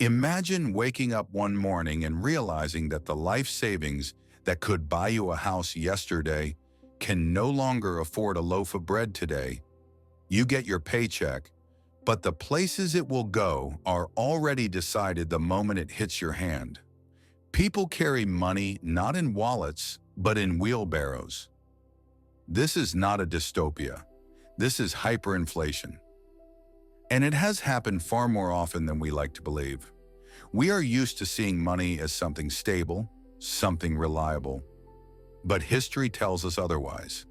Imagine waking up one morning and realizing that the life savings that could buy you a house yesterday can no longer afford a loaf of bread today. You get your paycheck, but the places it will go are already decided the moment it hits your hand. People carry money not in wallets, but in wheelbarrows. This is not a dystopia. This is hyperinflation. And it has happened far more often than we like to believe. We are used to seeing money as something stable, something reliable. But history tells us otherwise.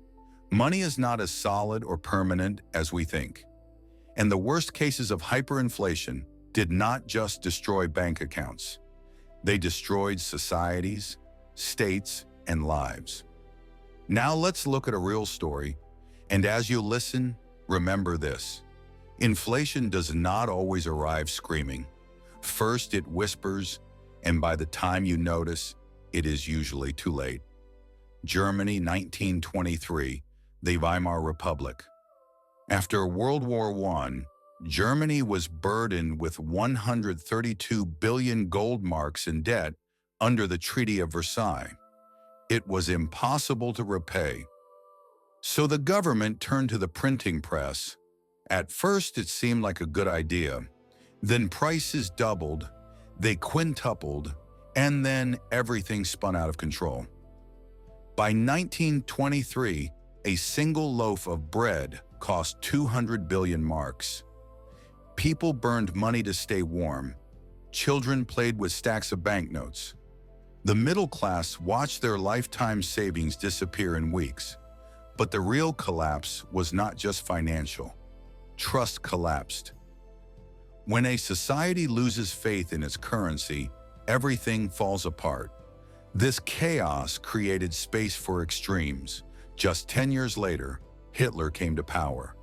Money is not as solid or permanent as we think. And the worst cases of hyperinflation did not just destroy bank accounts. They destroyed societies, states, and lives. Now let's look at a real story. And as you listen, remember this. Inflation does not always arrive screaming. First it whispers, and by the time you notice, it is usually too late. Germany, 1923, the Weimar Republic. After World War I, Germany was burdened with 132 billion gold marks in debt under the Treaty of Versailles. It was impossible to repay. So the government turned to the printing press. At first, it seemed like a good idea. Then prices doubled, they quintupled, and then everything spun out of control. By 1923, a single loaf of bread cost 200 billion marks. People burned money to stay warm. Children played with stacks of banknotes. The middle class watched their lifetime savings disappear in weeks. But the real collapse was not just financial. Trust collapsed. When a society loses faith in its currency, everything falls apart. This chaos created space for extremes. Just 10 years later, Hitler came to power.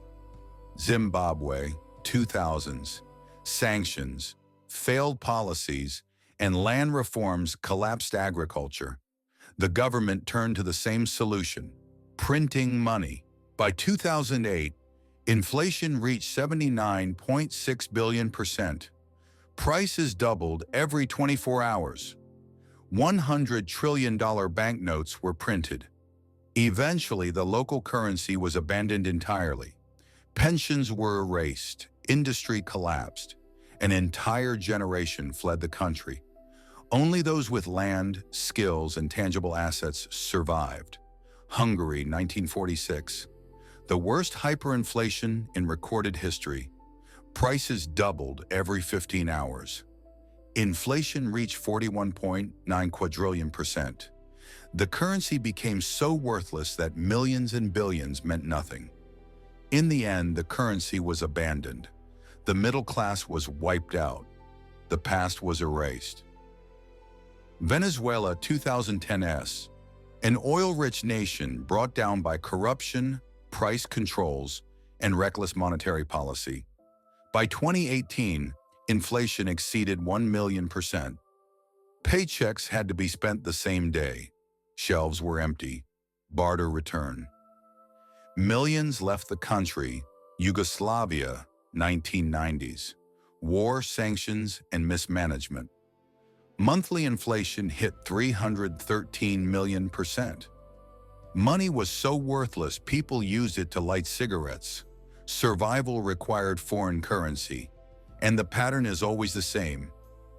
Zimbabwe, 2000s, sanctions, failed policies, and land reforms collapsed agriculture. The government turned to the same solution: printing money. By 2008, inflation reached 79.6 billion%. Prices doubled every 24 hours. $100 trillion banknotes were printed. Eventually, the local currency was abandoned entirely. Pensions were erased, industry collapsed, an entire generation fled the country. Only those with land, skills, and tangible assets survived. Hungary, 1946. The worst hyperinflation in recorded history. Prices doubled every 15 hours. Inflation reached 41.9 quadrillion%. The currency became so worthless that millions and billions meant nothing. In the end, the currency was abandoned. The middle class was wiped out. The past was erased. Venezuela, 2010s. An oil-rich nation brought down by corruption, price controls, and reckless monetary policy. By 2018, inflation exceeded 1 million%. Paychecks had to be spent the same day. Shelves were empty. Barter return. Millions left the country. Yugoslavia, 1990s. War, sanctions, and mismanagement. Monthly inflation hit 313 million%. Money was so worthless, people used it to light cigarettes. Survival required foreign currency. And the pattern is always the same.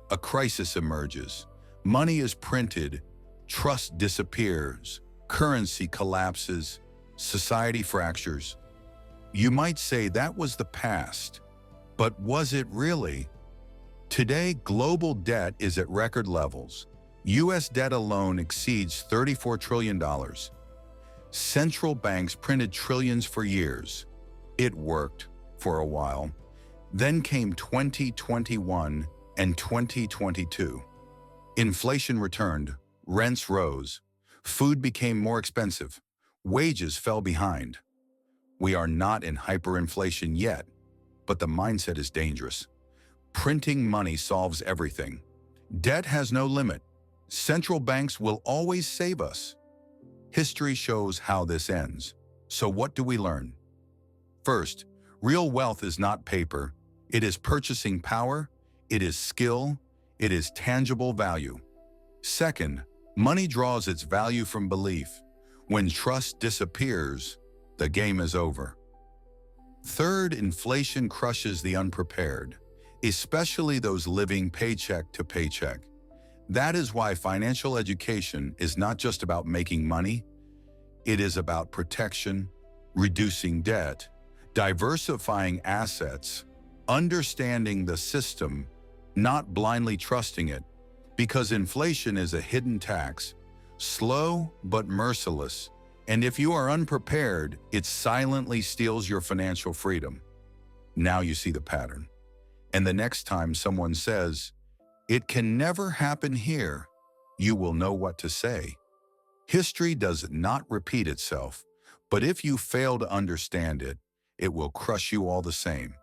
A crisis emerges. Money is printed. Trust disappears. Currency collapses. Society fractures. You might say that was the past. But was it really? Today, global debt is at record levels. U.S. debt alone exceeds $34 trillion. Central banks printed trillions for years. It worked for a while. Then came 2021 and 2022. Inflation returned, rents rose, food became more expensive, wages fell behind. We are not in hyperinflation yet, but the mindset is dangerous. Printing money solves everything. Debt has no limit. Central banks will always save us. History shows how this ends. So what do we learn? First, real wealth is not paper. It is purchasing power, It is skill. It is tangible value. Second, money draws its value from belief. When trust disappears, the game is over. Third, inflation crushes the unprepared, especially those living paycheck to paycheck. That is why financial education is not just about making money. It is about protection, reducing debt, diversifying assets, understanding the system, not blindly trusting it, because inflation is a hidden tax, slow but merciless, and if you are unprepared, it silently steals your financial freedom. Now you see the pattern. And the next time someone says, "It can never happen here," you will know what to say. History does not repeat itself, but if you fail to understand it, it will crush you all the same.